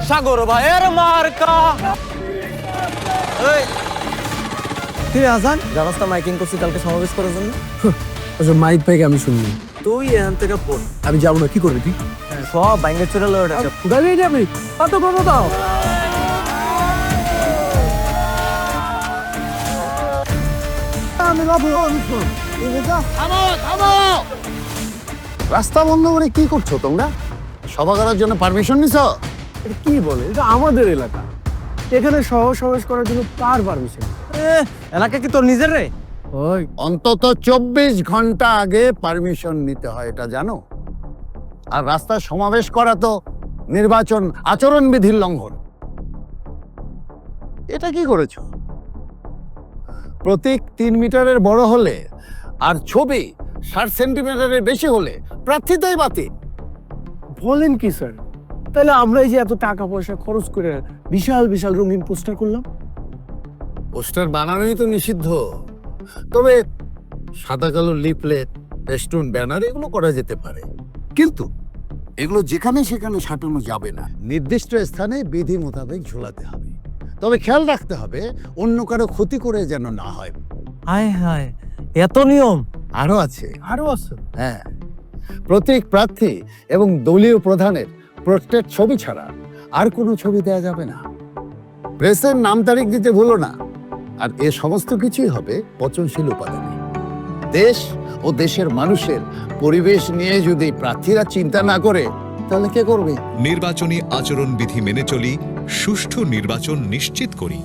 সাগর ভাইয়ের মার্কা। তুই আজান জানাস না মাইকিং করছি কালকে সমাবেশ করার জন্য? ওসব মাইক পাইকে আমি শুননি। তুই এখান থেকে পড়, আমি যাবো না, কি করবি তুই? সব ব্যাঙ্গে চলে লো। গাড়ি যাবি কত কত দাও। আমি বাবু রাস্তা বন্ধ করে কি করছো তোমরা? সভা করার জন্য পারমিশন নিছো? এটা কি বলে? এটা আমাদের এলাকা, এখানে সমাবেশ করার জন্য কার পারমিশন? এলাকা কি তোর নিজের রে? ওই অন্তত 24 ঘন্টা আগে পারমিশন নিতে হয়, এটা জানো? আর রাস্তায় সমাবেশ করা তো নির্বাচন আচরণবিধির লঙ্ঘন। এটা কি করেছো? প্রতীক 3 মিটারের বড় হলে আর ছবি 60 সেন্টিমিটারের বেশি হলে প্রার্থিতাই বাতিল। বলেন কি স্যার? তাহলে আমরা এই যে এত টাকা পয়সা খরচ করে বিশাল বিশাল রঙিন পোস্টার করলাম, পোস্টার বানানোই তো নিষিদ্ধ। তবে সাদা কালো লিফলেট, ফেস্টুন, ব্যানার এগুলো করা যেতে পারে, কিন্তু এগুলো যেখানে সেখানে সাঁটানো যাবে না। নির্দিষ্ট স্থানে বিধি মোতাবেক ঝোলাতে হবে। তবে খেয়াল রাখতে হবে অন্য কারো ক্ষতি করে যেন না হয়। হায় হায়, এত নিয়ম আরো আছে। আরো আছে। হ্যাঁ, প্রতীক, প্রার্থী এবং দলীয় প্রধানের প্রত্যেক ছবি ছাড়া আর কোনো ছবি দেয়া যাবে না। প্রেসের নাম তারিখ দিতে ভুলো না। আর এ সমস্ত কিছুই হবে পচনশীল উপাদানে। দেশ ও দেশের মানুষের পরিবেশ নিয়ে যদি প্রার্থীরা চিন্তা না করে, তাহলে কে করবে? নির্বাচনী আচরণবিধি মেনে চলি, সুষ্ঠু নির্বাচন নিশ্চিত করি।